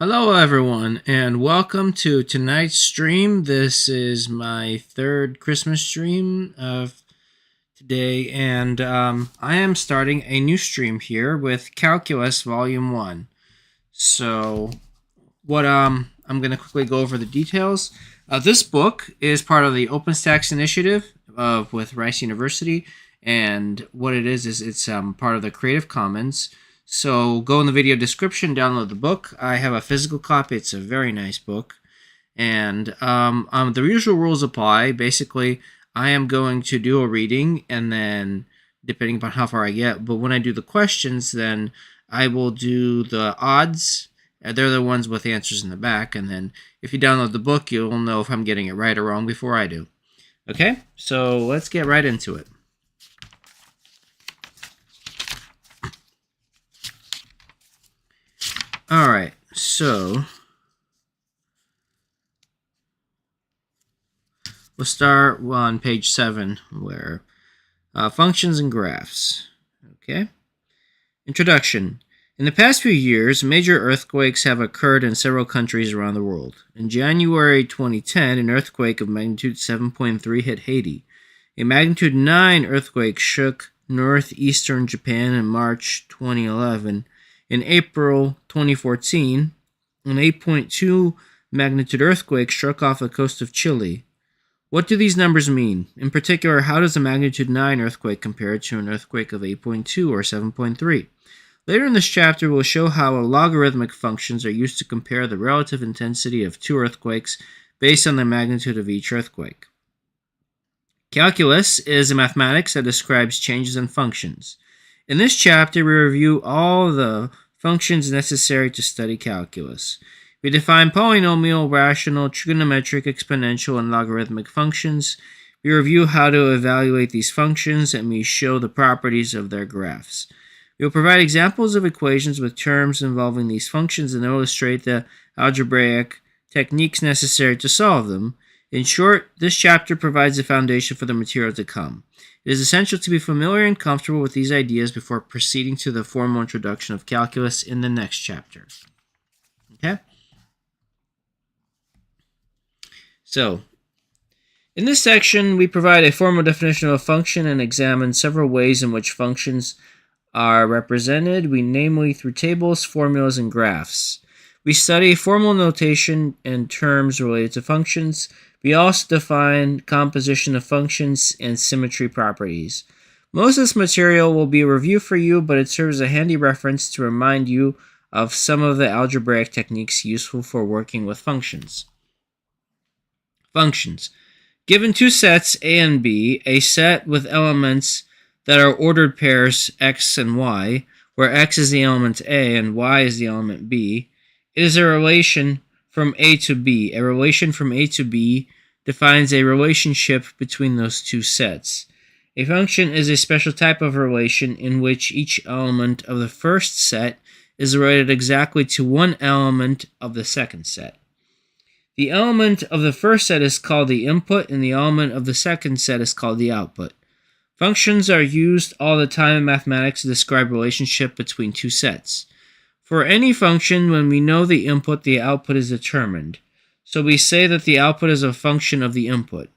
Hello, everyone, and welcome to tonight's stream. This is my third Christmas stream of today, and I am starting a new stream here with Calculus Volume 1. So, I'm going to quickly go over the details. This book is part of the OpenStax initiative with Rice University, and what it is it's part of the Creative Commons. So go in the video description, download the book. I have a physical copy. It's a very nice book. And the usual rules apply. Basically, I am going to do a reading, and then depending upon how far I get, but when I do the questions, then I will do the odds. They're the ones with answers in the back. And then if you download the book, you'll know if I'm getting it right or wrong before I do. Okay, so let's get right into it. All right, so we'll start on page 7, where functions and graphs. Okay. Introduction. In the past few years, major earthquakes have occurred in several countries around the world. In January 2010, an earthquake of magnitude 7.3 hit Haiti. A magnitude 9 earthquake shook northeastern Japan in March 2011. In April 2014, an 8.2 magnitude earthquake struck off the coast of Chile. What do these numbers mean? In particular, how does a magnitude 9 earthquake compare to an earthquake of 8.2 or 7.3? Later in this chapter, we'll show how logarithmic functions are used to compare the relative intensity of two earthquakes based on the magnitude of each earthquake. Calculus is a mathematics that describes changes in functions. In this chapter, we review all the functions necessary to study calculus. We define polynomial, rational, trigonometric, exponential, and logarithmic functions. We review how to evaluate these functions, and we show the properties of their graphs. We will provide examples of equations with terms involving these functions and illustrate the algebraic techniques necessary to solve them. In short, this chapter provides the foundation for the material to come. It is essential to be familiar and comfortable with these ideas before proceeding to the formal introduction of calculus in the next chapter. Okay? So, in this section, we provide a formal definition of a function and examine several ways in which functions are represented, namely through tables, formulas, and graphs. We study formal notation and terms related to functions. We also define composition of functions and symmetry properties. Most of this material will be a review for you, but it serves as a handy reference to remind you of some of the algebraic techniques useful for working with functions. Functions. Given two sets A and B, a set with elements that are ordered pairs x and y, where x is the element A and y is the element B, it is a relation from A to B. A relation from A to B defines a relationship between those two sets. A function is a special type of relation in which each element of the first set is related exactly to one element of the second set. The element of the first set is called the input, and the element of the second set is called the output. Functions are used all the time in mathematics to describe relationship between two sets. For any function, when we know the input, the output is determined. So we say that the output is a function of the input.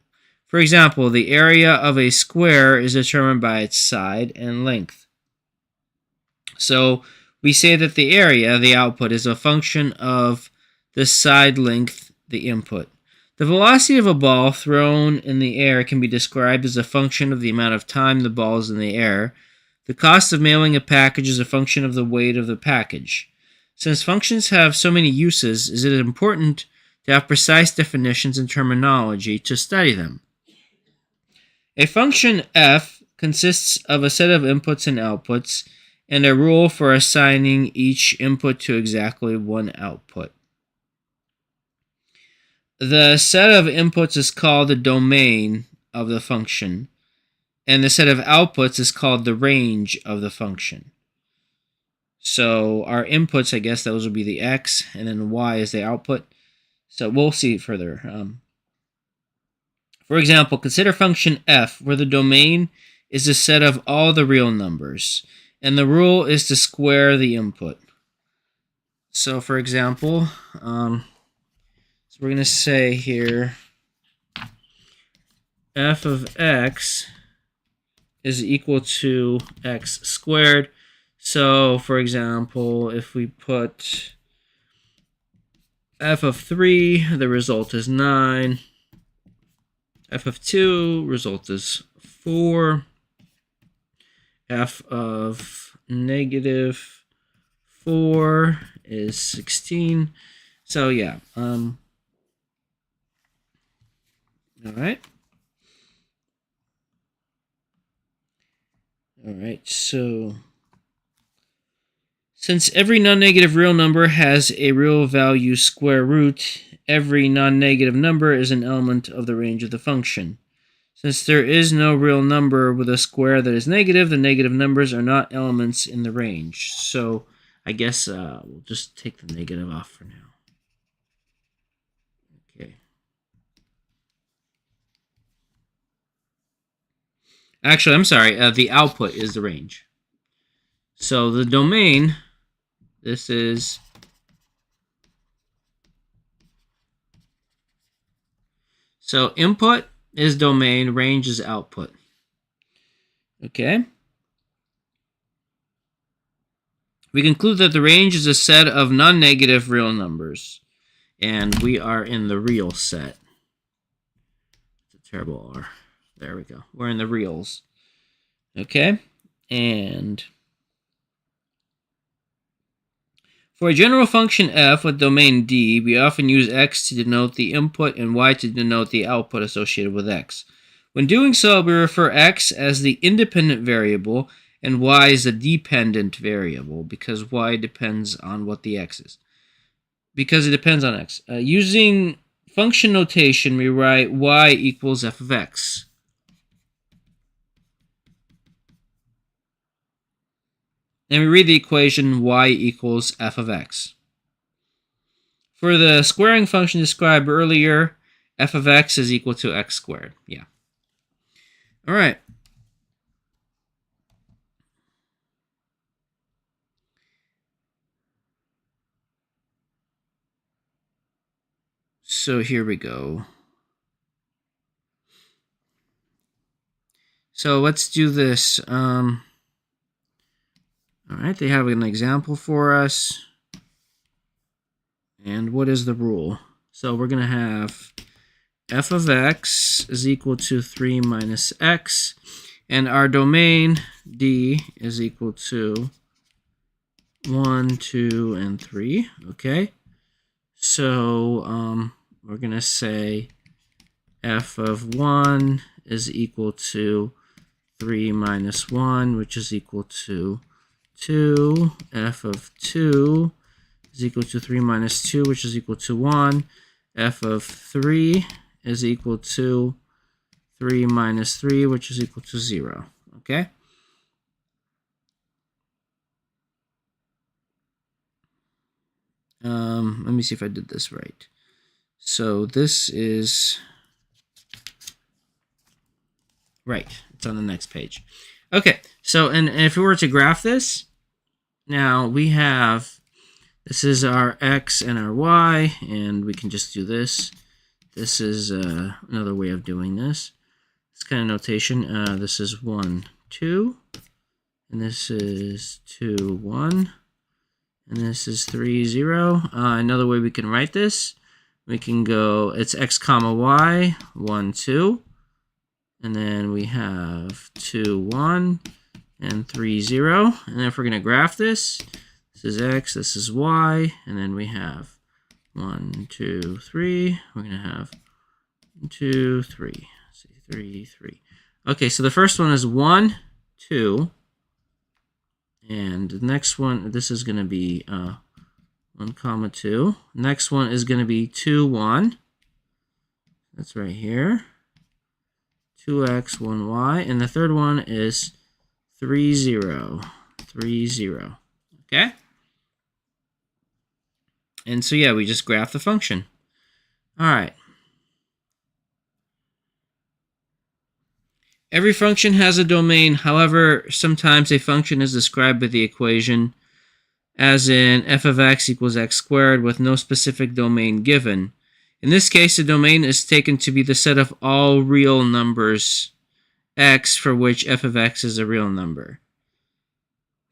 For example, the area of a square is determined by its side and length. So we say that the area, the output, is a function of the side length, the input. The velocity of a ball thrown in the air can be described as a function of the amount of time the ball is in the air. The cost of mailing a package is a function of the weight of the package. Since functions have so many uses, it is important to have precise definitions and terminology to study them. A function f consists of a set of inputs and outputs, and a rule for assigning each input to exactly one output. The set of inputs is called the domain of the function, and the set of outputs is called the range of the function. So our inputs, I guess those will be the x, and then y is the output. So we'll see further. For example, consider function f, where the domain is the set of all the real numbers, and the rule is to square the input. So for example, so we're going to say here f of x is equal to x squared. So for example, if we put f of 3, the result is 9. F of 2, result is 4. F of negative 4 is 16. So yeah, all right. All right, so since every non-negative real number has a real value square root, every non-negative number is an element of the range of the function. Since there is no real number with a square that is negative, the negative numbers are not elements in the range. So I guess we'll just take the negative off for now. Okay. Actually, I'm sorry. The output is the range. So the domain, this is so input is domain, range is output. Okay. We conclude that the range is a set of non-negative real numbers, and we are in the real set. It's a terrible R. There we go. We're in the reals. Okay, and for a general function f with domain D, we often use x to denote the input and y to denote the output associated with x. When doing so, we refer x as the independent variable and y is a dependent variable because y depends on what the x is. Because it depends on x. Using function notation, we write y equals f of x. And we read the equation y equals f of x. For the squaring function described earlier, f of x is equal to x squared. Yeah. All right. So here we go. So let's do this. All right, they have an example for us. And what is the rule? So we're going to have f of x is equal to 3 minus x. And our domain, D, is equal to 1, 2, and 3. Okay. So we're going to say f of 1 is equal to 3 minus 1, which is equal to 2. F of 2 is equal to 3 minus 2, which is equal to 1. F of 3 is equal to 3 minus 3, which is equal to 0. Okay? Let me see if I did this right. So this is right. It's on the next page. Okay, so and if we were to graph this, now we have, this is our x and our y, and we can just do this. This is another way of doing this. This kind of notation. This is 1, 2, and this is 2, 1, and this is 3, 0. Another way we can write this, we can go, it's x comma y, 1, 2, and then we have 2, 1, and 3, 0. And then if we're going to graph this, this is x, this is y, and then we have 1, 2, 3. We're going to have 1, 2, 3. 3, 3. Okay, so the first one is 1, 2. And the next one, this is going to be 1, comma 2. Next one is going to be 2, 1. That's right here. 2x, 1y. And the third one is 3, 0. 3, 0. Okay? And so, yeah, we just graph the function. All right. Every function has a domain. However, sometimes a function is described by the equation as in f of x equals x squared with no specific domain given. In this case, the domain is taken to be the set of all real numbers x for which f of x is a real number.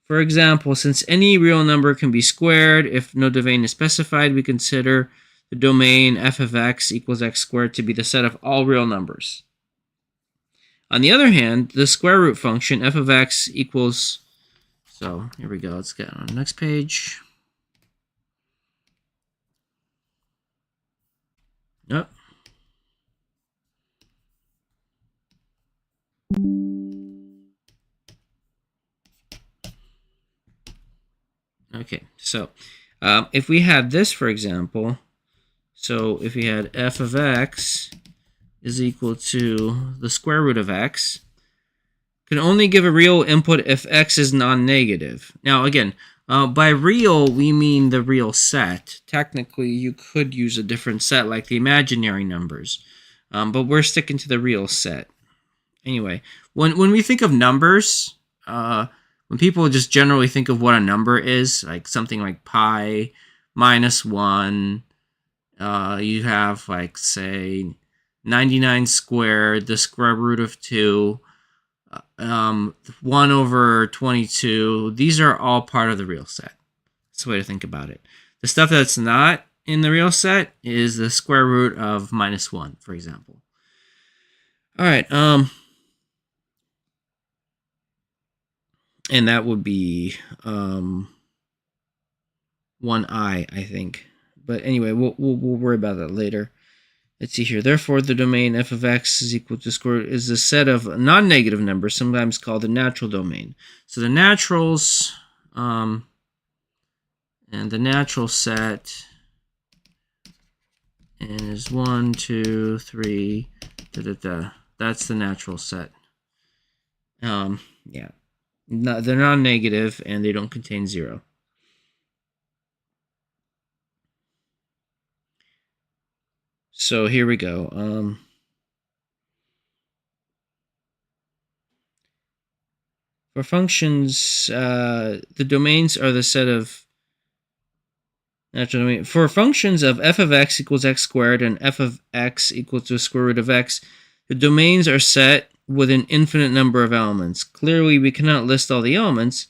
For example, since any real number can be squared, if no domain is specified, we consider the domain f of x equals x squared to be the set of all real numbers. On the other hand, the square root function f of x equals, so here we go, let's get on the next page. Yep. Okay, so if we had this, for example, so if we had f of x is equal to the square root of x, can only give a real input if x is non-negative. Now again, by real, we mean the real set. Technically, you could use a different set like the imaginary numbers, but we're sticking to the real set. Anyway, when we think of numbers, when people just generally think of what a number is, like something like pi minus 1, you have like, say, 99 squared, the square root of 2, 1 over 22. These are all part of the real set. That's the way to think about it. The stuff that's not in the real set is the square root of minus 1, for example. All right. And that would be 1i, I think. But anyway, we'll worry about that later. Let's see here. Therefore, the domain f of x is equal to square root is a set of non-negative numbers, sometimes called the natural domain. So the naturals and the natural set is 1, 2, 3, That's the natural set. Yeah. No, they're non-negative and they don't contain 0. So here we go. For functions, the domains are the set of natural domain. For functions of f of x equals x squared and f of x equals to the square root of x, the domains are set with an infinite number of elements. Clearly, we cannot list all the elements.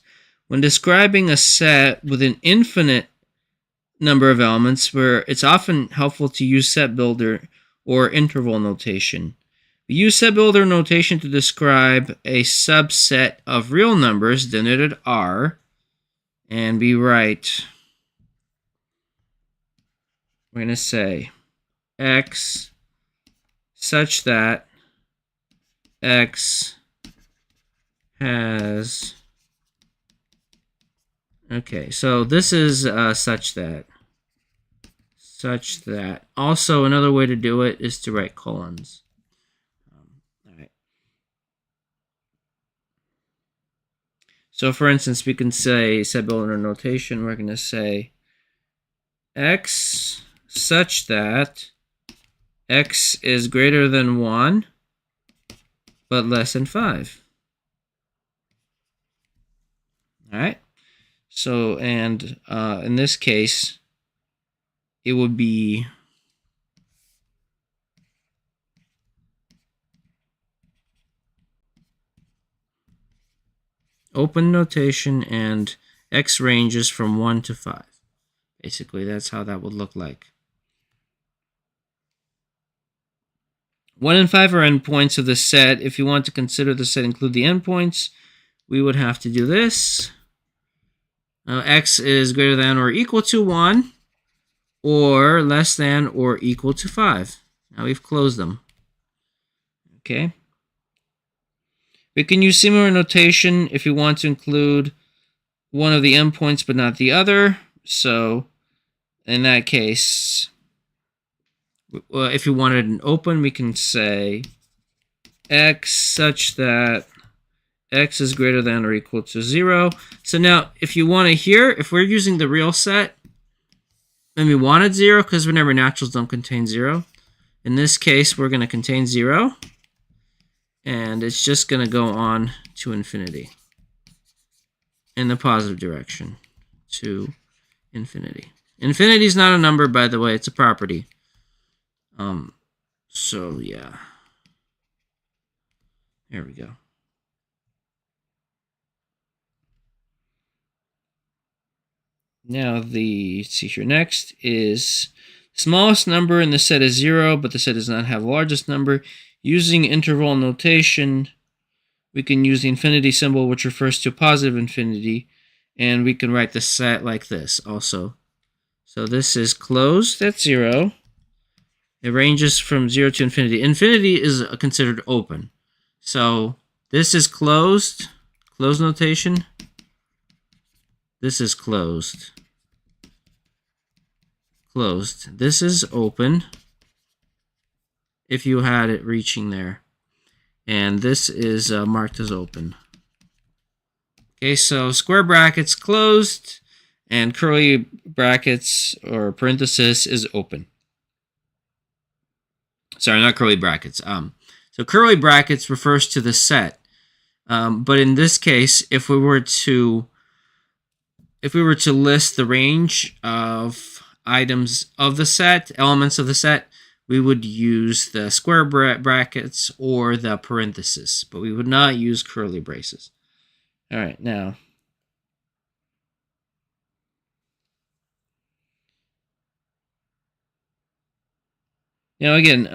When describing a set with an infinite number of elements, where it's often helpful to use set builder or interval notation. We use set builder notation to describe a subset of real numbers denoted R, and we write, we're going to say x such that x has, okay, so this is such that. Also, another way to do it is to write colons. All right. So, for instance, we can say set builder notation. We're going to say x such that x is greater than 1, but less than 5. All right. So, and in this case, it would be open notation and x ranges from 1 to 5. Basically, that's how that would look like. 1 and 5 are endpoints of the set. If you want to consider the set include the endpoints, we would have to do this. X is greater than or equal to 1, or less than or equal to 5. Now we've closed them. Okay. We can use similar notation if you want to include one of the endpoints but not the other. So in that case, if you wanted an open, we can say x such that x is greater than or equal to 0. So now if you want to here, if we're using the real set, and we wanted 0, because whenever naturals don't contain 0. In this case, we're going to contain 0. And it's just going to go on to infinity in the positive direction to infinity. Infinity is not a number, by the way, it's a property. So yeah. There we go. Now let's see here. Next is smallest number in the set is 0, but the set does not have largest number. Using interval notation, we can use the infinity symbol, which refers to positive infinity, and we can write the set like this also. So this is closed at 0. It ranges from 0 to infinity. Infinity is considered open. So this is closed, closed notation. This is closed, closed. This is open if you had it reaching there. And this is marked as open. Okay, so square brackets closed, and curly brackets or parenthesis is open. Sorry, not curly brackets. So curly brackets refers to the set. But in this case, if we were to list the range of items of the set, elements of the set, we would use the square brackets or the parenthesis, but we would not use curly braces. All right, now. Now again,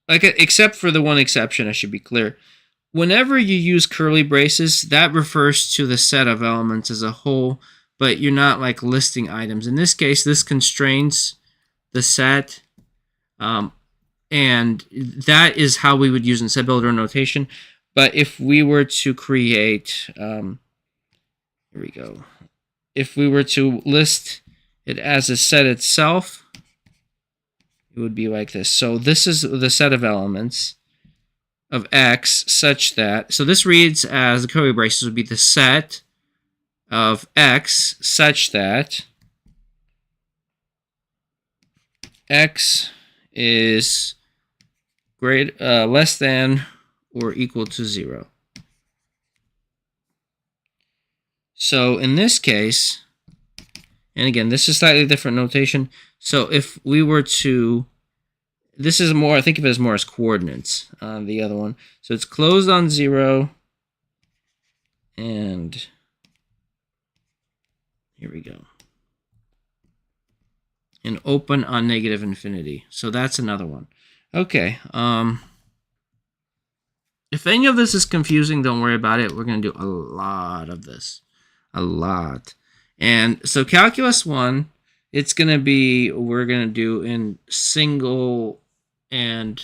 except for the one exception, I should be clear. Whenever you use curly braces, that refers to the set of elements as a whole, but you're not like listing items. In this case, this constrains the set, and that is how we would use in set builder notation. But if we were to create, here we go. If we were to list it as a set itself, it would be like this. So this is the set of elements of X such that, so this reads as, the curly braces would be the set of X such that X is less than or equal to 0. So in this case, and again, this is slightly different notation. So if we were to, this is more, I think of it as more as coordinates on the other one. So it's closed on 0, and here we go. And open on negative infinity. So that's another one. Okay. If any of this is confusing, don't worry about it. We're going to do a lot of this. A lot. And so calculus 1, it's going to be, we're going to do in single and,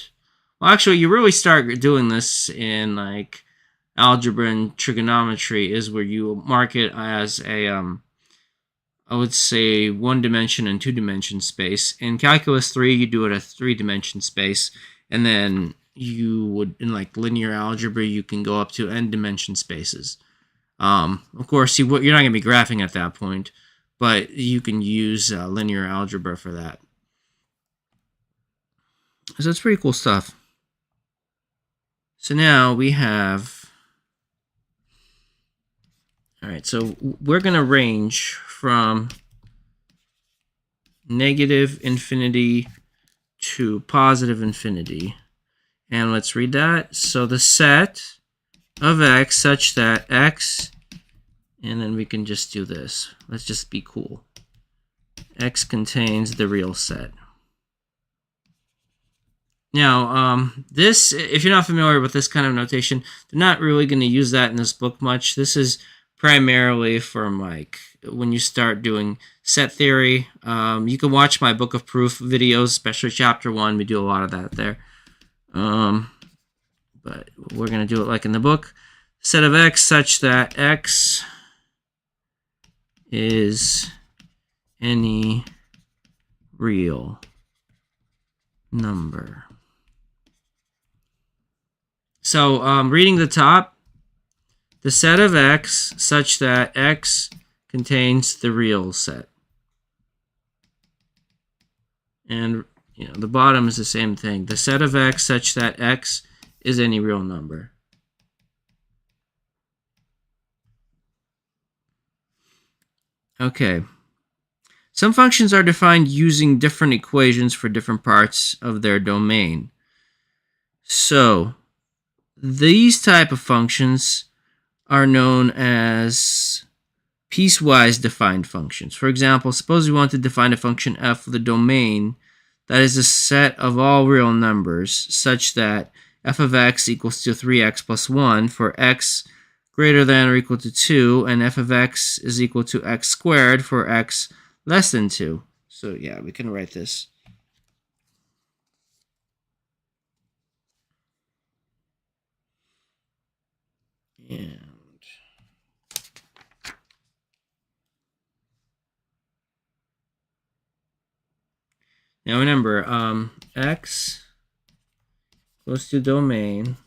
well, actually, you really start doing this in like algebra and trigonometry, is where you mark it as a, I would say 1-dimension and 2-dimension space. In calculus 3, you do it a 3-dimension space, and then you would, in like linear algebra, you can go up to n-dimension spaces. Of course, you're not going to be graphing at that point, but you can use linear algebra for that. So it's pretty cool stuff. So now we have, all right, so we're going to range from negative infinity to positive infinity. And let's read that. So the set of X such that X, and then we can just do this. Let's just be cool. X contains the real set. Now, this, if you're not familiar with this kind of notation, they're not really going to use that in this book much. This is primarily from like when you start doing set theory. You can watch my book of proof videos, especially chapter 1. We do a lot of that there. But we're going to do it like in the book. Set of X such that X is any real number. So reading the top, the set of X such that X contains the real set. And the bottom is the same thing. The set of X such that X is any real number. Okay. Some functions are defined using different equations for different parts of their domain. So, these type of functions are known as piecewise defined functions. For example, suppose we want to define a function f with a domain that is a set of all real numbers such that f of x equals to 3x plus 1 for x greater than or equal to 2, and f of x is equal to x squared for x less than 2. So yeah, we can write this. And now remember, x goes to domain,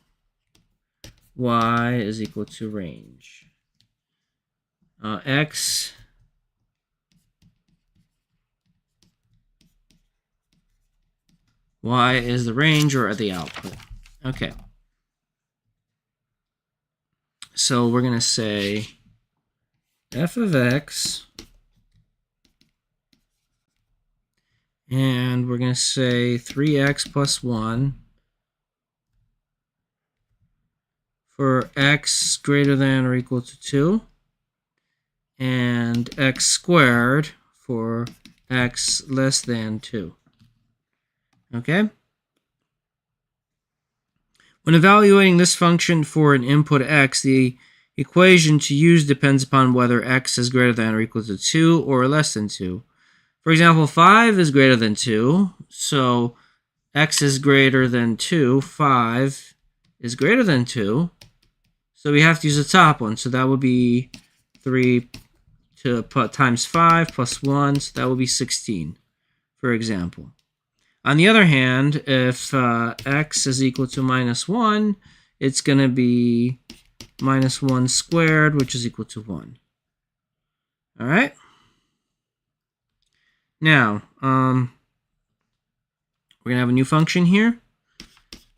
y is equal to range. X y is the range or the output. Okay. So we're going to say f of x, and we're going to say 3x plus 1 for x greater than or equal to 2, and x squared for x less than 2. Okay? When evaluating this function for an input x, the equation to use depends upon whether x is greater than or equal to 2 or less than 2. For example, 5 is greater than 2, so x is greater than 2. 5 is greater than 2, so we have to use the top one. So that would be 3 times 5 plus 1, so that would be 16, for example. On the other hand, if x is equal to minus 1, it's going to be minus 1 squared, which is equal to 1. All right? Now, we're going to have a new function here.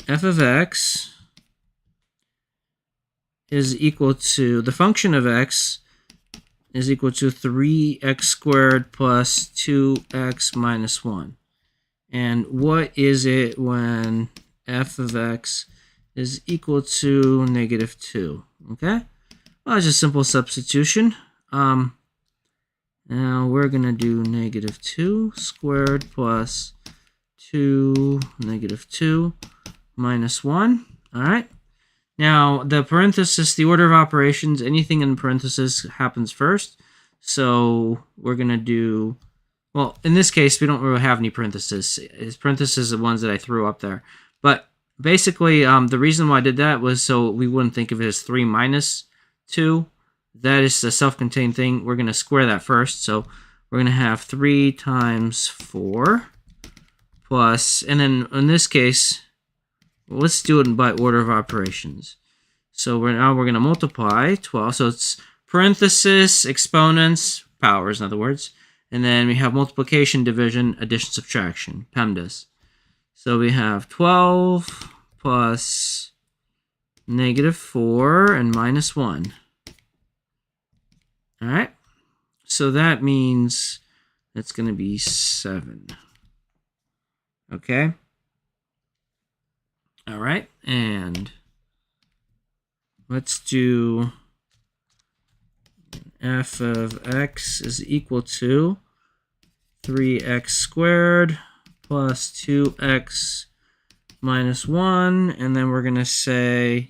F of x is equal to, the function of x is equal to 3x squared plus 2x minus 1. And what is it when f of x is equal to negative 2? Okay? Well, it's just simple substitution. Now we're going to do negative 2 squared plus 2 negative 2 minus 1. All right? Now, the parenthesis, the order of operations, anything in parentheses happens first. So we're going to do, well, in this case, we don't really have any parentheses. Parentheses are the ones that I threw up there. But basically, the reason why I did that was so we wouldn't think of it as 3 minus 2. That is a self-contained thing. We're going to square that first. So we're going to have 3 times 4 plus, and then in this case, well, let's do it by order of operations. So now we're going to multiply 12. So it's parenthesis, exponents, powers, in other words. And then we have multiplication, division, addition, subtraction, PEMDAS. So we have 12 plus negative 4 and minus 1. All right. So that means that's going to be 7. Okay. All right. And let's do f of x is equal to 3x squared plus 2x minus 1. And then we're going to say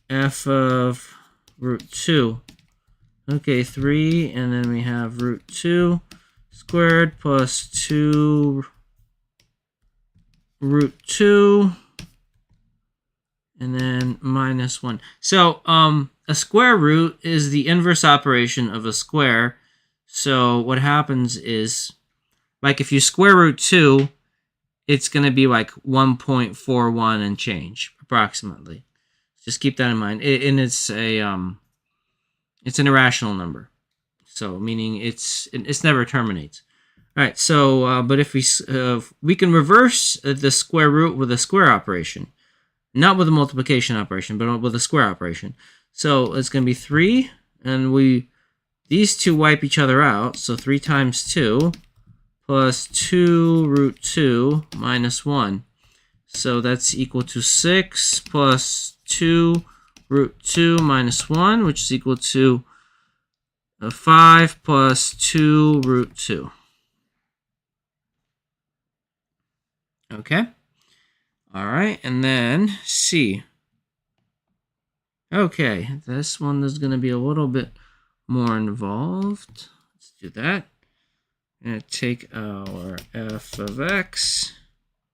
f of root 2. Okay, 3, and then we have root 2 squared plus 2 root 2, and then minus 1. So a square root is the inverse operation of a square. So what happens is, like if you square root 2, it's going to be like 1.41 and change, approximately. Just keep that in mind. And it's an irrational number. So meaning it's never terminates. All right, so but if we can reverse the square root with a square operation. Not with a multiplication operation, but with a square operation. So it's going to be 3, and these two wipe each other out. So 3 times 2 plus 2 root 2 minus 1. So that's equal to 6 plus 2 root 2 minus 1, which is equal to 5 plus 2 root 2. Okay. All right, and then C. Okay, this one is going to be a little bit more involved. Let's do that. I'm going to take our f of x,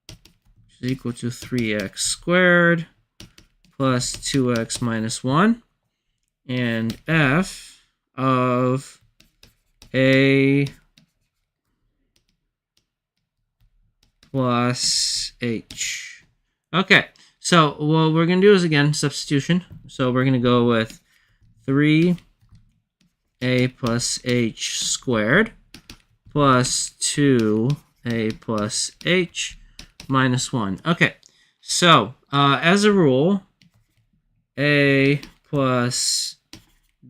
which is equal to 3x squared plus 2x minus 1, and f of a plus h. Okay, so what we're going to do is, again, substitution. So we're going to go with 3a plus h squared plus 2a plus h minus 1. Okay, so as a rule, a plus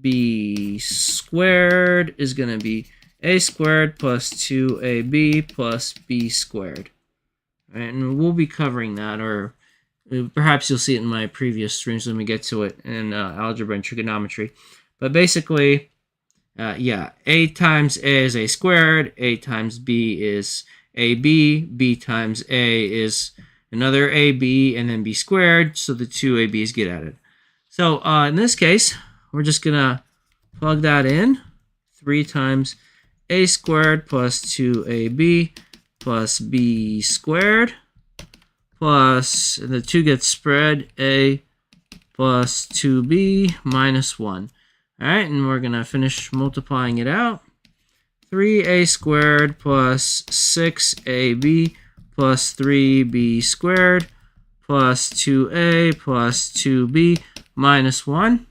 b squared is going to be a squared plus 2ab plus b squared. All right, and we'll be covering that, or perhaps you'll see it in my previous streams when we get to it in algebra and trigonometry. But basically, yeah, a times a is a squared, a times b is ab, b times a is another ab, and then b squared, so the two ab's get added. So in this case, we're just going to plug that in. 3 times a squared plus 2ab plus b squared plus, the 2 gets spread, a plus 2b minus 1. All right, and we're going to finish multiplying it out. 3a squared plus 6ab plus 3b squared plus 2a plus 2b minus 1.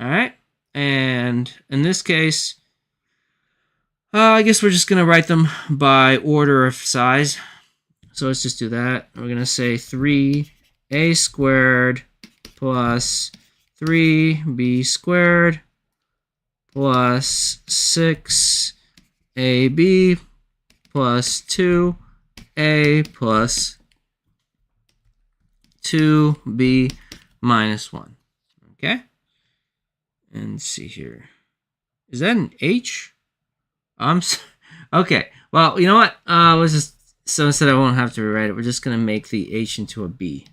All right, and in this case, I guess we're just going to write them by order of size. So let's just do that. We're going to say 3a squared plus 3b squared plus 6ab plus 2a plus 2b minus 1. Okay? And let's see here. Is that an H? Okay. Well, you know what? Let's just, so instead I won't have to rewrite it. We're just going to make the H into a B.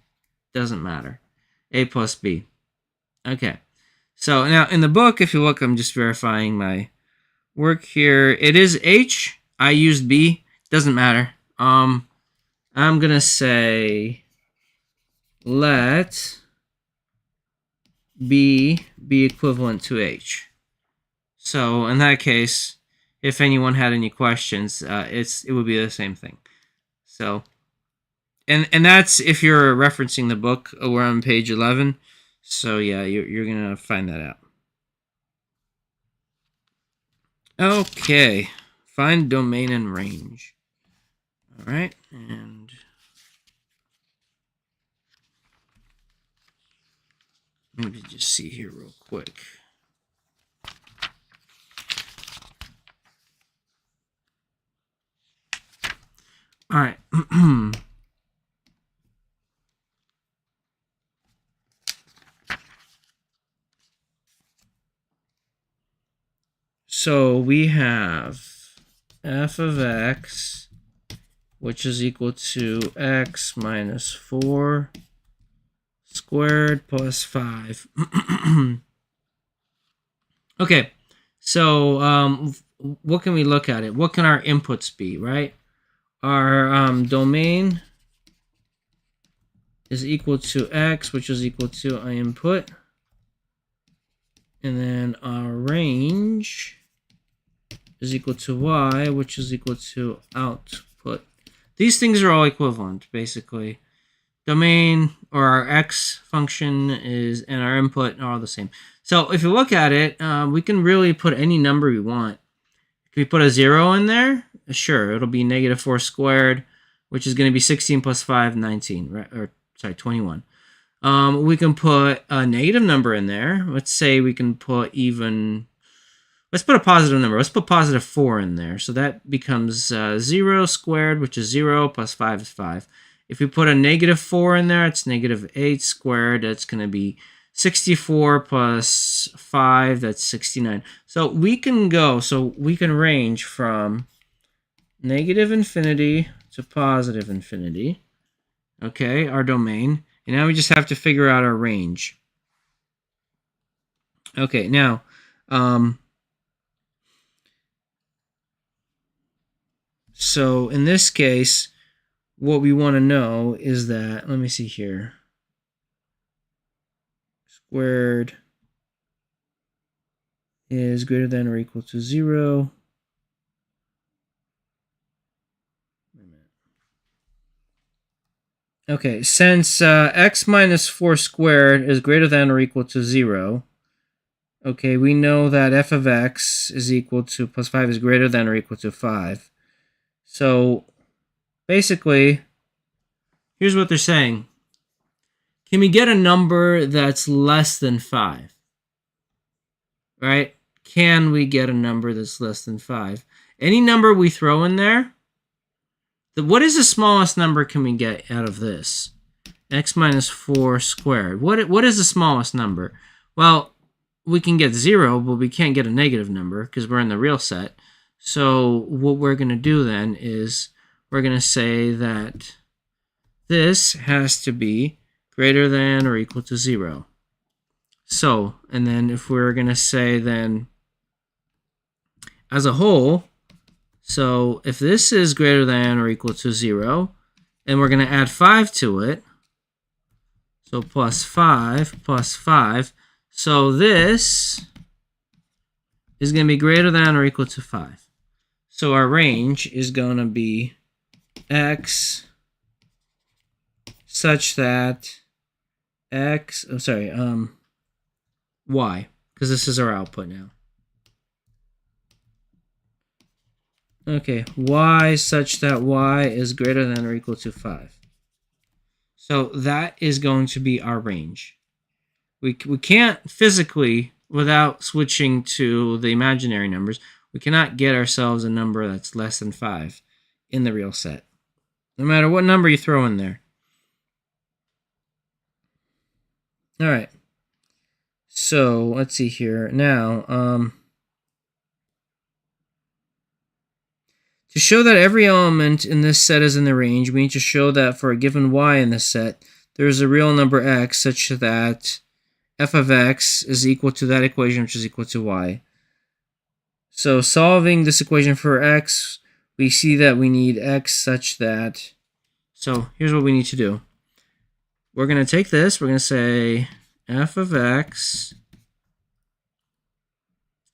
Doesn't matter. A plus B. Okay. So now in the book, if you look, I'm just verifying my work here. It is H. I used B. Doesn't matter. I'm going to say let B be equivalent to H. So in that case, if anyone had any questions, it would be the same thing. So, and that's if you're referencing the book. We're on page 11. So yeah, you're gonna find that out. Okay, find domain and range. All right, and let me just see here real quick. All right. So we have f of x, which is equal to x minus 4 squared plus 5. Okay, so what can we look at it? What can our inputs be, right? Our domain is equal to x, which is equal to our input. And then our range is equal to y, which is equal to output. These things are all equivalent, basically. Domain, or our x function, and our input are all the same. So if you look at it, we can really put any number we want. Can we put a 0 in there? Sure, it'll be negative 4 squared, which is going to be 16 plus 5, 19, right? Or sorry, 21. We can put a negative number in there. Let's say we can put even, let's put a positive number. Let's put positive 4 in there. So that becomes 0 squared, which is 0, plus 5 is 5. If we put a negative 4 in there, it's negative 8 squared. That's going to be 64 plus 5, that's 69. So we can range from negative infinity to positive infinity. Okay, our domain. And now we just have to figure out our range. Okay, now, so in this case, what we want to know is that, let me see here, squared is greater than or equal to 0. Okay, since x minus 4 squared is greater than or equal to 0, okay, we know that f of x is equal to plus 5 is greater than or equal to 5. So basically, here's what they're saying. Can we get a number that's less than 5? Right? Can we get a number that's less than 5? Any number we throw in there, what is the smallest number can we get out of this? X minus 4 squared. What is the smallest number? Well, we can get 0, but we can't get a negative number because we're in the real set. So what we're going to do then is we're going to say that this has to be greater than or equal to 0. So, and then if we're going to say then as a whole, so if this is greater than or equal to 0, and we're going to add 5 to it, so plus 5 plus 5, so this is going to be greater than or equal to 5. So our range is going to be x such that y, because this is our output now. Okay, y such that y is greater than or equal to 5. So that is going to be our range. We can't physically, without switching to the imaginary numbers, we cannot get ourselves a number that's less than 5 in the real set, no matter what number you throw in there. All right. So let's see here. Now, to show that every element in this set is in the range, we need to show that for a given y in this set, there is a real number x such that f of x is equal to that equation, which is equal to y. So solving this equation for x, we see that we need x such that, so here's what we need to do. We're going to take this, we're going to say f of x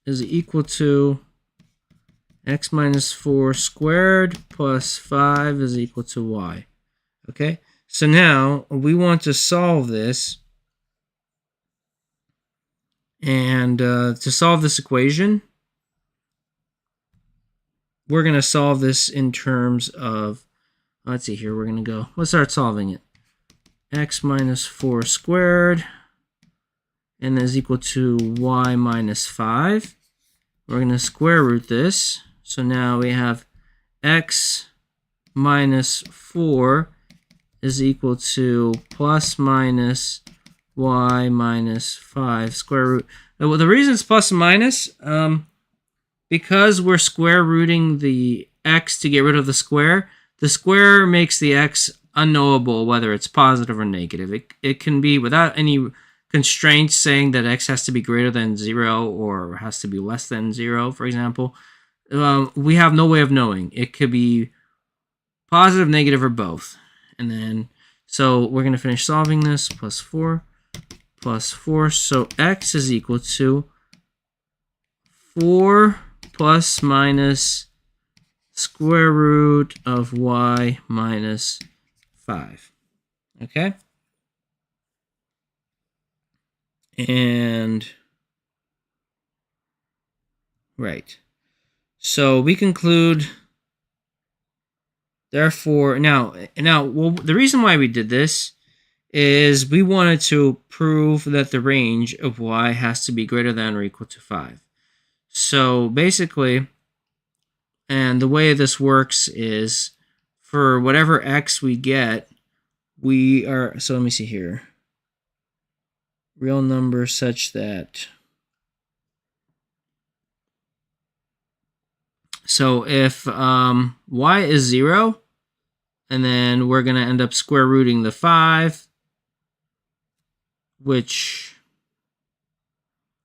is equal to x minus 4 squared plus 5 is equal to y. Okay, so now we want to solve this. And to solve this equation, we're going to solve this in terms of, let's see here, let's start solving it. X minus 4 squared, and is equal to y minus 5. We're going to square root this. So now we have x minus 4 is equal to plus minus y minus 5 square root. Well, the reason it's plus and minus, because we're square rooting the x to get rid of the square makes the x unknowable whether it's positive or negative. It can be without any constraints saying that x has to be greater than 0 or has to be less than 0, for example. We have no way of knowing. It could be positive, negative, or both. And then, so we're going to finish solving this. Plus 4 plus 4. So x is equal to 4 plus minus square root of y minus 5. Okay? And, right. So we conclude, therefore, now, well, the reason why we did this is we wanted to prove that the range of y has to be greater than or equal to 5. So basically, and the way this works is for whatever x we get, we are, so let me see here. Real number such that, so if y is 0, and then we're going to end up square rooting the 5, which,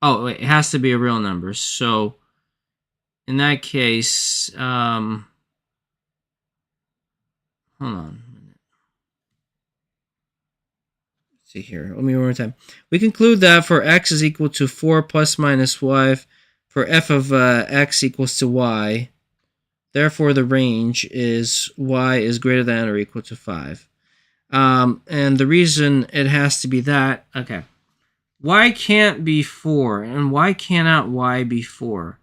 oh, wait, it has to be a real number. So in that case, hold on a minute. Let's see here. Let me one more time. We conclude that for x is equal to 4 plus minus y, for f of x equals to y, therefore the range is y is greater than or equal to 5. And the reason it has to be that, okay, y can't be 4, and why cannot y be 4?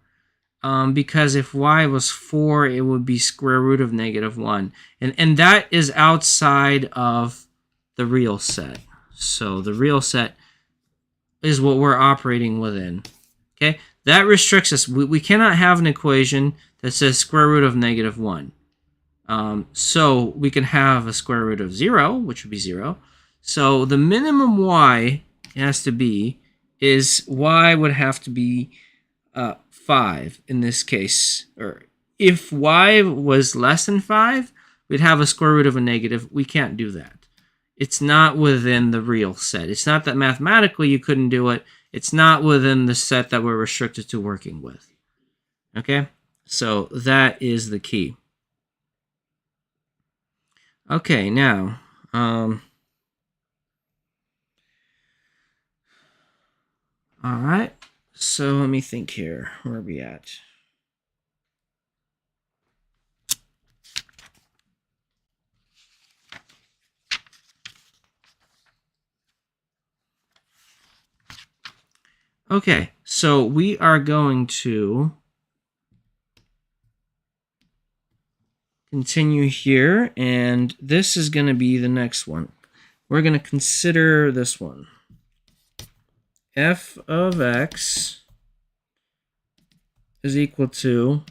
Because if y was 4, it would be square root of -1. And that is outside of the real set. So the real set is what we're operating within. Okay, that restricts us. We cannot have an equation that says square root of -1. So we can have a square root of 0, which would be 0. So the minimum y has to be is y would have to be 5 in this case. Or if y was less than 5, we'd have a square root of a negative. We can't do that. It's not within the real set. It's not that mathematically you couldn't do it. It's not within the set that we're restricted to working with. Okay? So that is the key. Okay, now, all right, so let me think here. Where are we at? Okay, so we are going to continue here, and this is going to be the next one. We're going to consider this one. F of x is equal to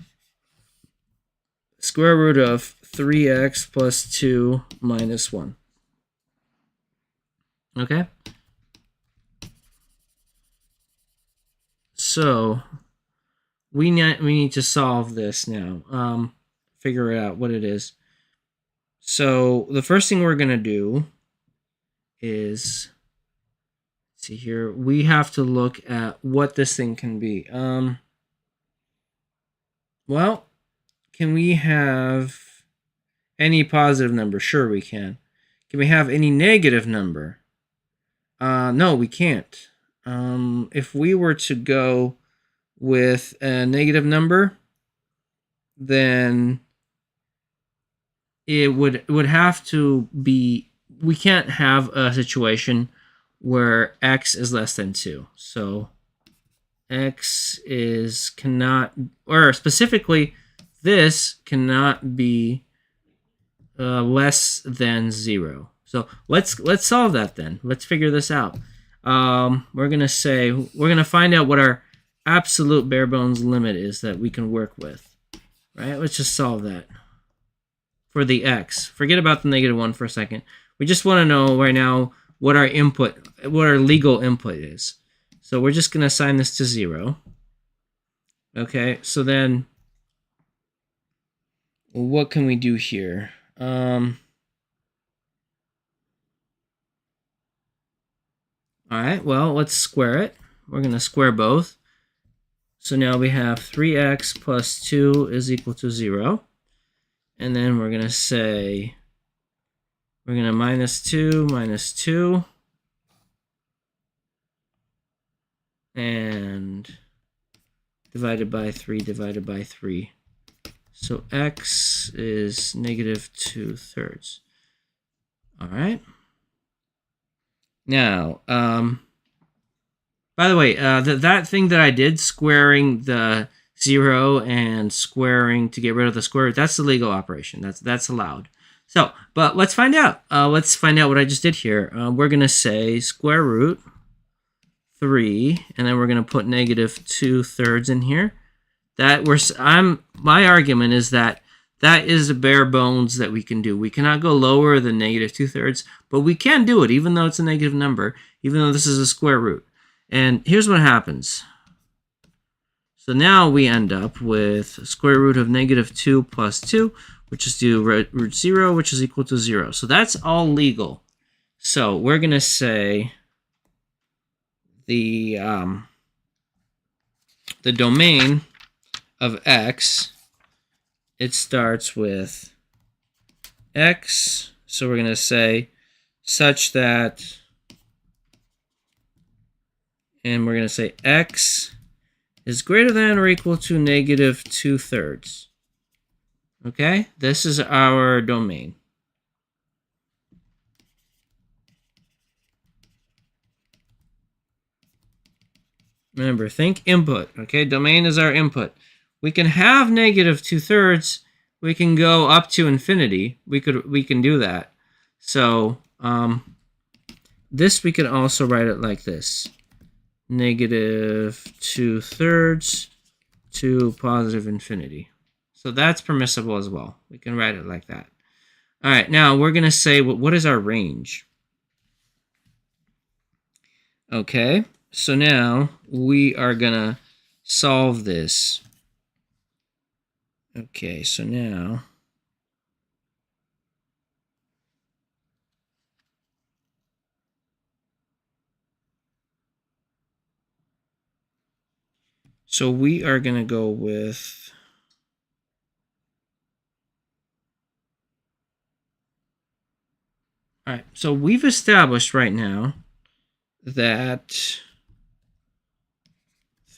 square root of 3x plus 2 minus 1. Okay? So we need to solve this now. Figure out what it is. So the first thing we're going to do is, let's see here, we have to look at what this thing can be. Well, can we have any positive number? Sure we can. Can we have any negative number? No, we can't. If we were to go with a negative number, then it would have to be, we can't have a situation where x is less than 2. So x is cannot, or specifically this cannot be less than 0. So let's solve that then. Let's figure this out. We're gonna find out what our absolute bare bones limit is that we can work with. Right? Let's just solve that. For the x, forget about the -1 for a second. We just want to know right now what our legal input is. So we're just going to assign this to 0. Okay, so then what can we do here? All right, well, let's square it. We're going to square both. So now we have 3x plus 2 is equal to 0. And then we're going to say, we're going to minus 2, and divided by 3. So x is -2/3. All right. Now, by the way, that thing that I did, squaring the 0 and squaring to get rid of the square root, that's a legal operation. That's allowed. So, but let's find out. Let's find out what I just did here. We're going to say square root 3, and then we're going to put -2/3 in here. My argument is that that is the bare bones that we can do. We cannot go lower than negative 2/3, but we can do it even though it's a negative number, even though this is a square root. And here's what happens. So now we end up with square root of negative 2 plus 2, which is to root 0, which is equal to 0. So that's all legal. So we're going to say the domain of x, it starts with x. So we're going to say such that, and we're going to say x is greater than or equal to negative 2/3. Okay, this is our domain. Remember, think input. Okay, domain is our input. We can have negative 2/3. We can go up to infinity. We can do that. So this we could also write it like this: negative 2/3 to positive infinity. So that's permissible as well. We can write it like that. All right, now we're going to say, what is our range? Okay, so now we are going to solve this. Okay, so now we are going to go with all right, so we've established right now that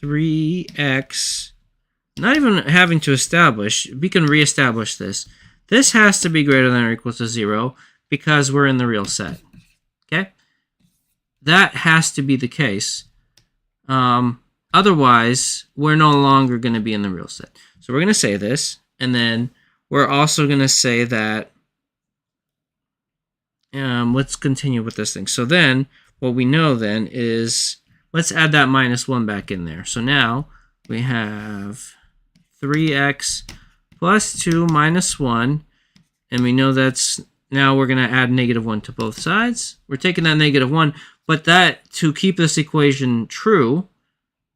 3x, not even having to establish, we can reestablish this. This has to be greater than or equal to 0 because we're in the real set. Okay? That has to be the case. Otherwise, we're no longer going to be in the real set. So we're going to say this, and then we're also going to say that, let's continue with this thing. So then, what we know then is, let's add that -1 back in there. So now we have 3x plus 2 minus 1, and we know that's, now we're going to add -1 to both sides. We're taking that -1, but that, to keep this equation true,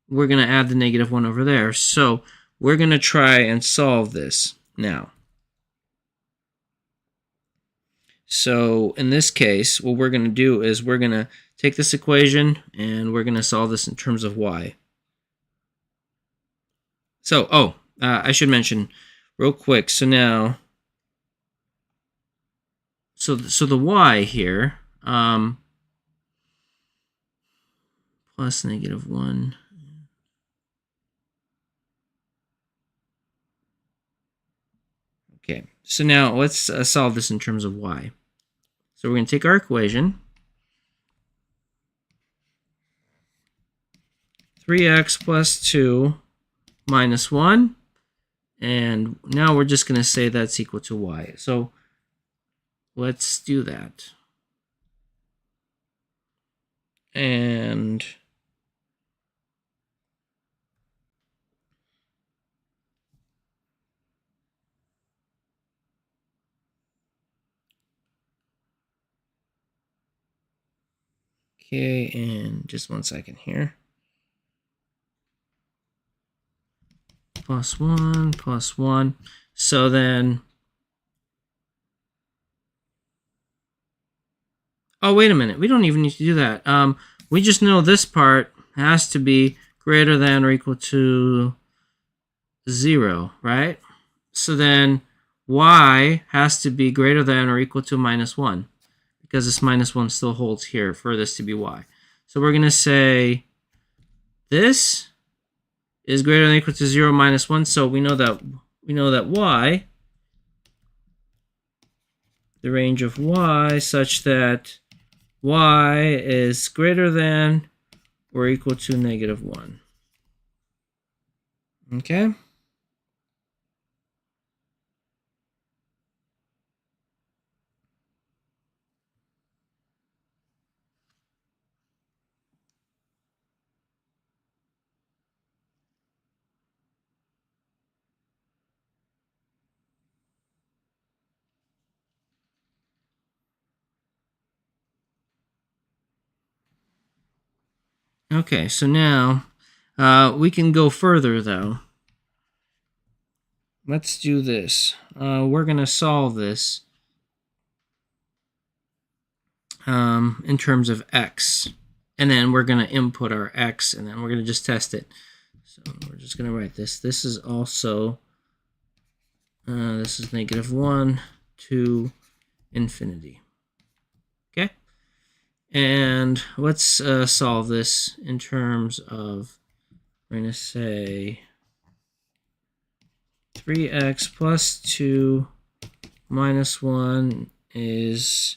we're going to add the -1 over there. So we're going to try and solve this now. So in this case, what we're going to do is we're going to take this equation and we're going to solve this in terms of y. So, I should mention real quick. So now, so the y here, plus -1. Okay, so now let's solve this in terms of y. So we're going to take our equation, 3x plus 2 minus 1, and now we're just going to say that's equal to y. So let's do that. And okay, and just 1 second here. Plus 1, plus 1. So then, oh, wait a minute. We don't even need to do that. We just know this part has to be greater than or equal to 0, right? So then y has to be greater than or equal to -1, because this -1 still holds here for this to be y. So we're going to say this is greater than or equal to 0 minus 1. So we know that y, the range of y, such that y is greater than or equal to -1. Okay? Okay, so now we can go further, though. Let's do this. We're going to solve this in terms of x. And then we're going to input our x, and then we're going to just test it. So we're just going to write this. This is also, this is -1 to infinity. Okay? And let's solve this in terms of, we're going to say 3x plus 2 minus 1 is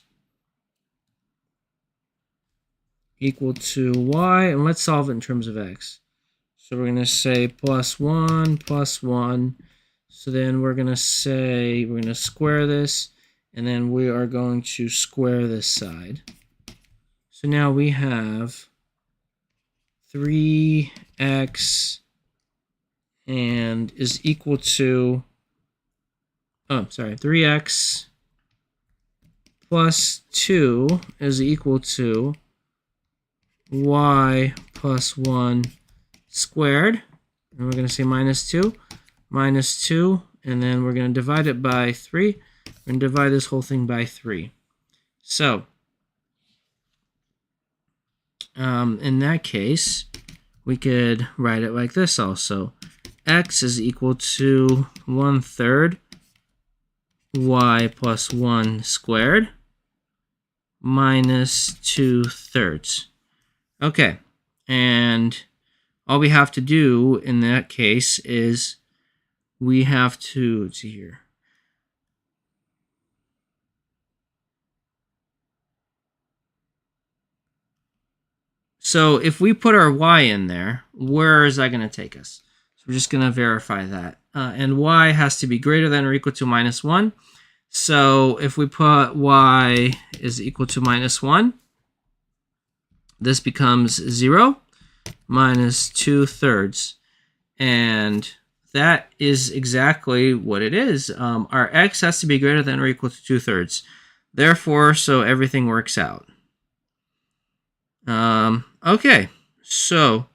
equal to y, and let's solve it in terms of x. So we're going to say plus 1, so then we're going to say, we're going to square this, and then we are going to square this side. So now we have 3x and is equal to, 3x plus 2 is equal to y plus 1 squared. And we're going to say minus 2, and then we're going to divide it by 3. We're going to divide this whole thing by 3. So, in that case, we could write it like this also. X is equal to 1/3 y plus 1 squared minus 2/3. Okay, and all we have to do in that case is we have to, let's see here. So if we put our y in there, where is that going to take us? So we're just going to verify that. And y has to be greater than or equal to -1. So if we put y is equal to -1, this becomes 0 minus 2/3. And that is exactly what it is. Our x has to be greater than or equal to 2/3. Therefore, so everything works out. Okay, so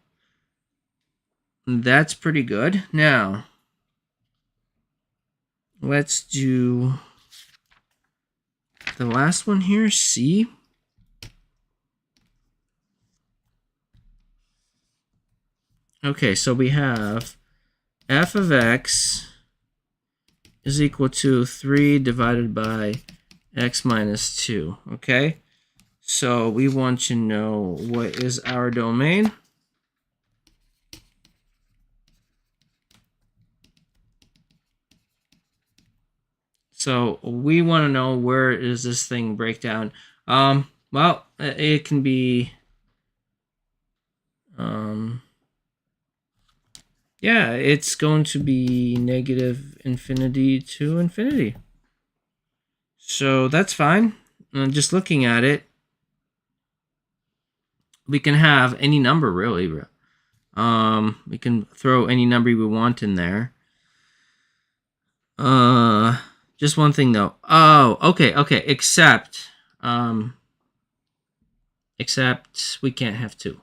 that's pretty good. Now, let's do the last one here, C. Okay, so we have f of x is equal to 3 divided by x minus 2, okay? So we want to know what is our domain. So we want to know where does this thing break down. Well, it can be, yeah, it's going to be -infinity to infinity. So that's fine. Just looking at it, we can have any number really. We can throw any number we want in there. Just one thing though. Oh, okay. Except we can't have 2.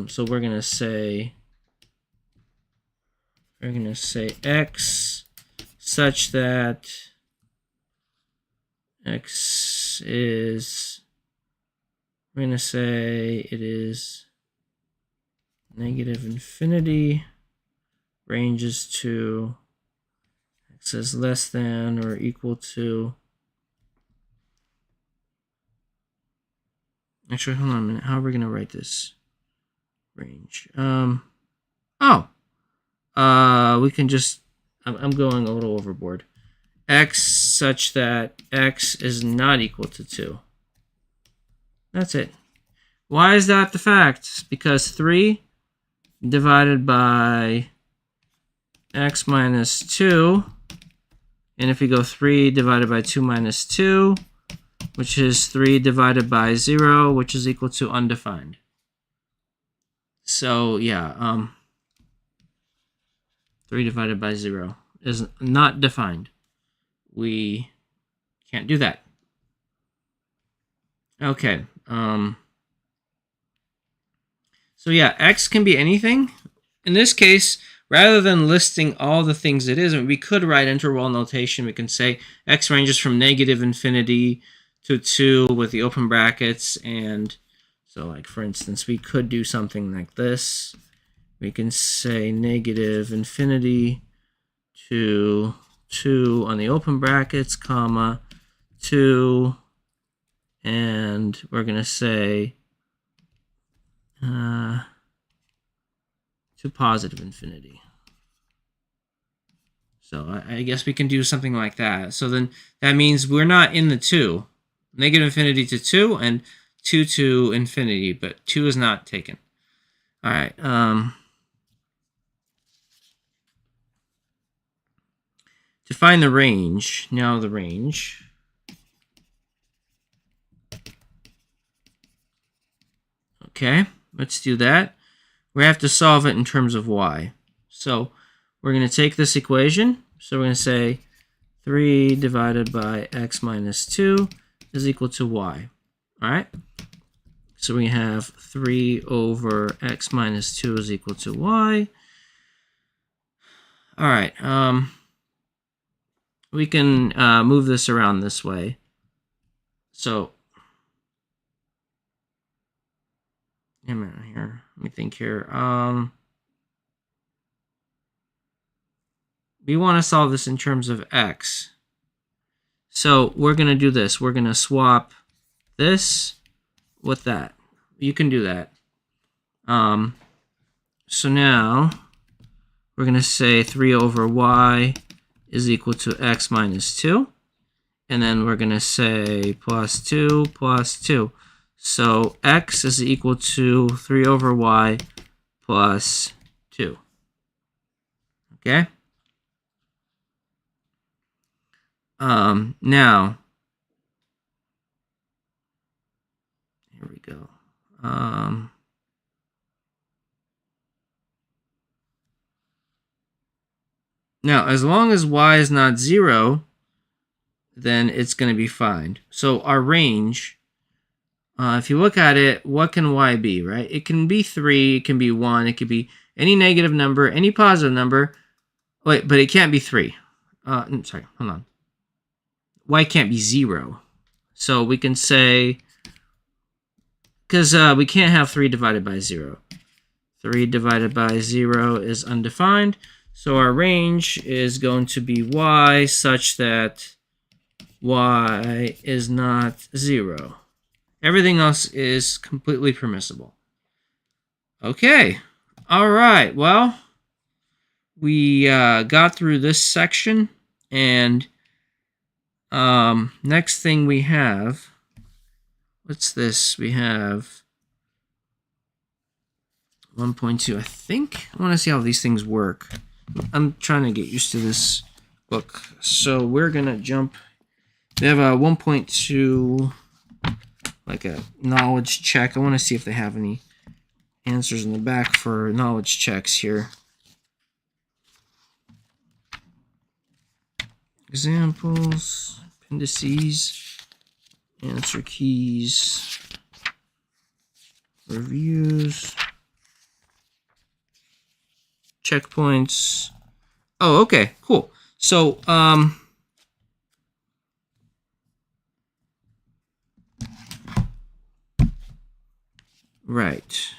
So we're gonna say x such that x is, we're gonna say it is -infinity, ranges to x is less than or equal to, actually hold on a minute, how are we gonna write this range? We can just, I'm going a little overboard. X such that x is not equal to 2. That's it. Why is that the fact? Because 3 divided by x minus 2, and if we go 3 divided by 2 minus 2, which is 3 divided by 0, which is equal to undefined. So yeah, 3 divided by 0 is not defined. We can't do that. Okay, So yeah, x can be anything. In this case, rather than listing all the things it is, we could write interval notation. We can say x ranges from negative infinity to 2 with the open brackets. And so like, for instance, we could do something like this. We can say negative infinity to 2 on the open brackets, comma, 2, and we're going to say to positive infinity. So I guess we can do something like that. So then that means we're not in the 2. Negative infinity to 2 and 2 to infinity, but 2 is not taken. All right. To find the range, now the range. Okay, let's do that. We have to solve it in terms of y. So we're going to take this equation. So we're going to say 3 divided by x minus 2 is equal to y. All right. So we have 3 over x minus 2 is equal to y. All right. We can move this around this way. So a minute here. Let me think here. We want to solve this in terms of x. So we're going to do this. We're going to swap this with that. You can do that. So now we're going to say 3 over y is equal to x minus 2. And then we're going to say plus 2 plus 2. So x is equal to 3 over y plus 2. Okay? Now, here we go. Now, as long as y is not 0, then it's going to be fine. So our range, if you look at it, what can y be, right? It can be 3, it can be 1, it could be any negative number, any positive number. Wait, but it can't be 3. Sorry, hold on. Y can't be 0. So we can say, because we can't have 3 divided by 0. 3 divided by 0 is undefined. So our range is going to be y such that y is not 0. Everything else is completely permissible. Okay. All right. Well, we got through this section, and next thing we have, what's this? We have 1.2. I think I want to see how these things work. I'm trying to get used to this book. So we're going to jump. They have a 1.2, like a knowledge check. I want to see if they have any answers in the back for knowledge checks here. Examples, appendices, answer keys, reviews, checkpoints. Oh, okay, cool. So, right.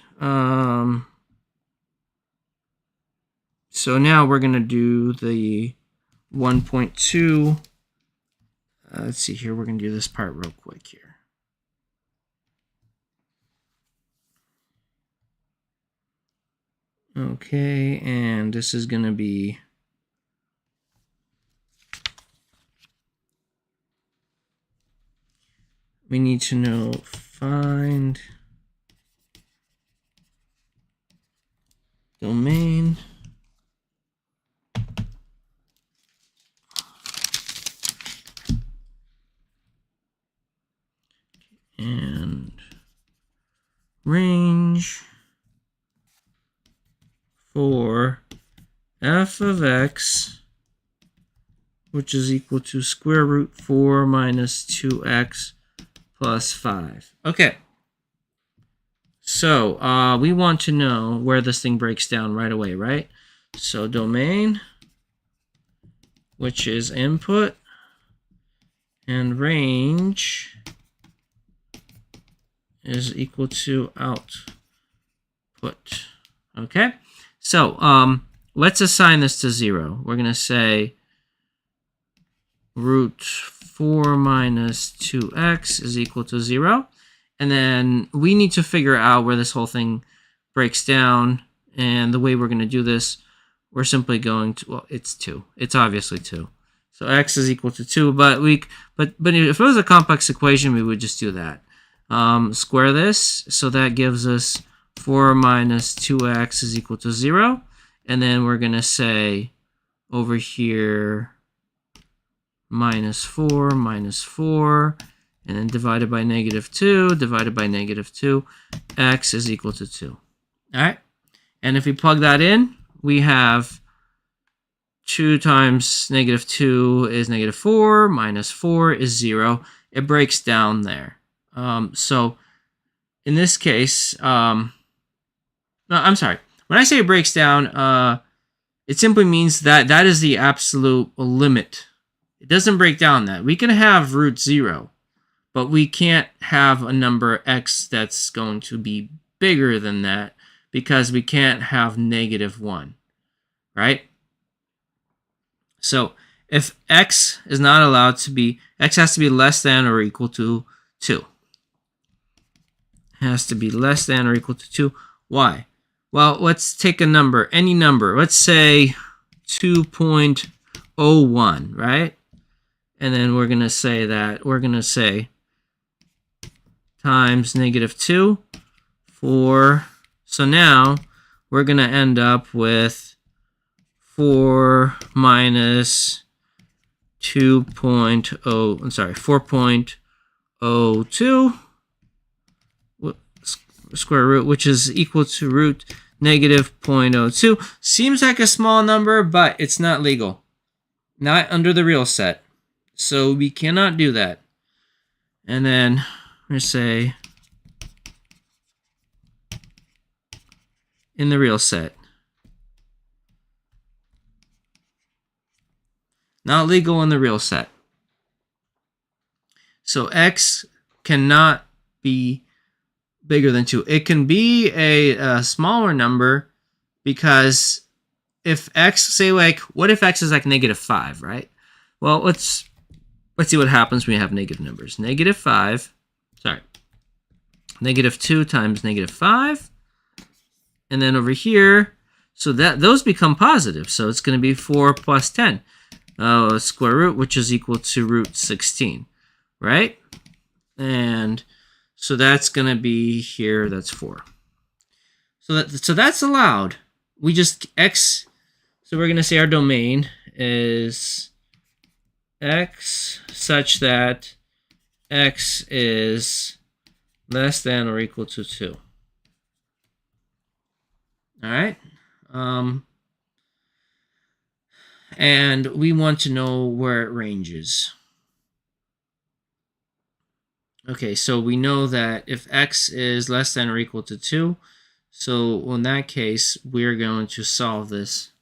So now we're going to do the 1.2. Let's see here. We're going to do this part real quick here. Okay, and this is going to be we need to know find domain and range for f of x, which is equal to square root 4 minus 2x plus 5. Okay. So we want to know where this thing breaks down right away, right? So domain, which is input, and range is equal to output. Okay? So let's assign this to 0. We're going to say root 4 minus 2x is equal to 0. And then we need to figure out where this whole thing breaks down. And the way we're going to do this, we're simply going to, well, it's 2. It's obviously 2. So x is equal to 2. But if it was a complex equation, we would just do that. Square this. So that gives us 4 minus 2x is equal to 0. And then we're going to say over here minus 4, and then divided by negative 2, divided by negative 2, x is equal to 2. All right? And if we plug that in, we have 2 times negative 2 is negative 4, minus 4 is 0. It breaks down there. So in this case, no, I'm sorry. When I say it breaks down, it simply means that that is the absolute limit. It doesn't break down that. We can have root 0, but we can't have a number x that's going to be bigger than that because we can't have negative 1, right? So if x is not allowed to be, x has to be less than or equal to 2. It has to be less than or equal to 2. Why? Well, let's take a number, any number. Let's say 2.01, right? And then we're going to say that, we're going to say times negative 2 for, so now we're going to end up with 4 minus 2.0, I'm sorry, 4.02 square root, which is equal to root negative 0.02. Seems like a small number, but it's not legal. Not under the real set. So we cannot do that. And then we're going to say in the real set. Not legal in the real set. So x cannot be bigger than 2. It can be a smaller number because if x, say like, what if x is like negative 5, right? Well, let's see what happens when we have negative numbers. Negative 2 times negative 5. And then over here, so that those become positive. So it's going to be 4 plus 10 square root, which is equal to root 16, right? And so that's going to be here, that's 4. So that's allowed. We just x, so we're going to say our domain is x such that x is less than or equal to 2. All right. And we want to know where it ranges. Okay, so we know that if x is less than or equal to 2, so in that case, we're going to solve this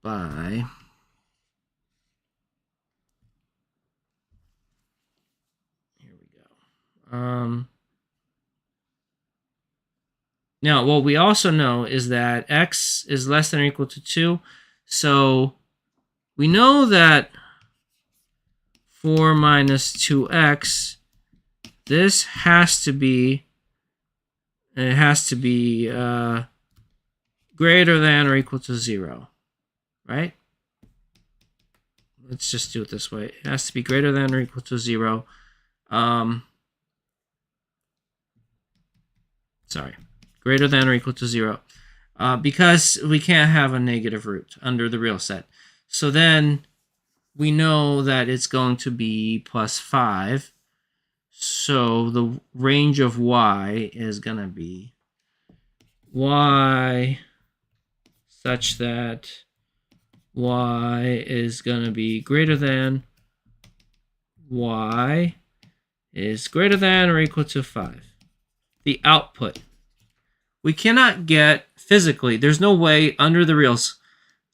by here we go. Now, what we also know is that x is less than or equal to 2, so we know that 4 minus 2x, this has to be, it has to be greater than or equal to 0, right? Let's just do it this way. It has to be greater than or equal to 0. Greater than or equal to 0. Because we can't have a negative root under the real set. So then we know that it's going to be plus 5. So the range of y is going to be y such that y is going to be greater than, y is greater than or equal to 5. The output. we cannot get physically, there's no way under the reals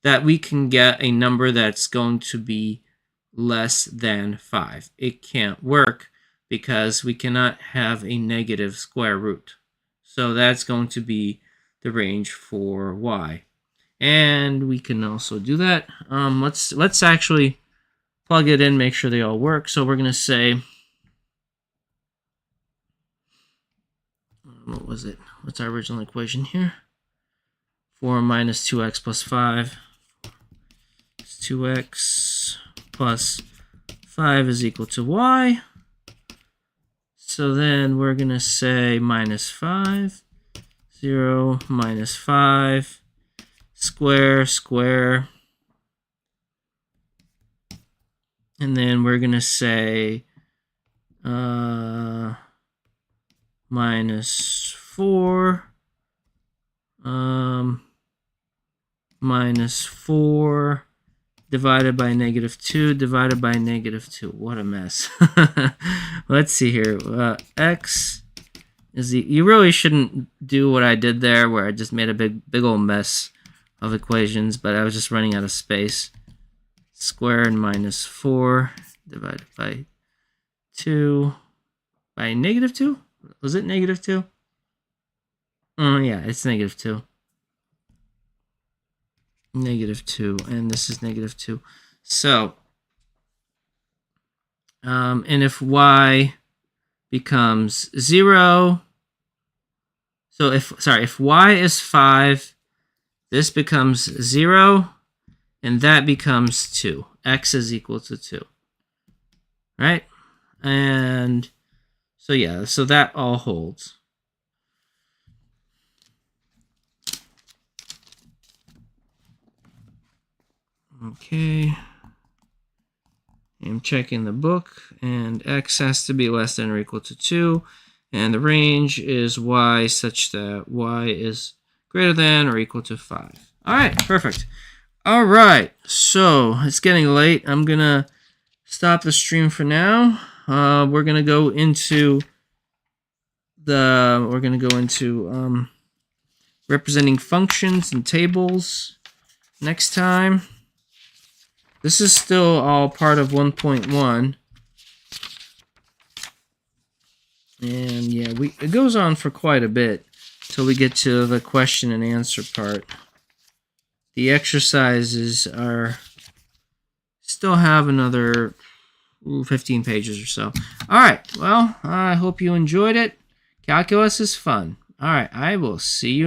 that we can get a number that's going to be less than 5. It can't work because we cannot have a negative square root. So that's going to be the range for y. And we can also do that. Let's actually plug it in, make sure they all work. So we're going to say, what was it? What's our original equation here? 4 minus 2x plus 5. 2x plus 5 is equal to y. So then we're going to say minus 5. 0 minus 5. Square, square. And then we're going to say minus 4. Minus 4 divided by negative 2 divided by negative 2. What a mess. Let's see here. X is you really shouldn't do what I did there where I just made a big old mess of equations, but I was just running out of space. Square minus 4 divided by 2 by negative 2? Was it negative 2? Oh, yeah, it's negative 2. Negative 2, and this is negative 2. So, and if y becomes 0, so if y is 5, this becomes 0, and that becomes 2. X is equal to 2. Right? And so yeah, so that all holds. Okay. I'm checking the book, and x has to be less than or equal to 2, and the range is y such that y is greater than or equal to 5. All right, perfect. All right, so it's getting late. I'm gonna stop the stream for now. We're gonna go into representing functions and tables next time. This is still all part of 1.1. And yeah, it goes on for quite a bit till we get to the question and answer part. The exercises still have another 15 pages or so. All right, well, I hope you enjoyed it. Calculus is fun. All right, I will see you.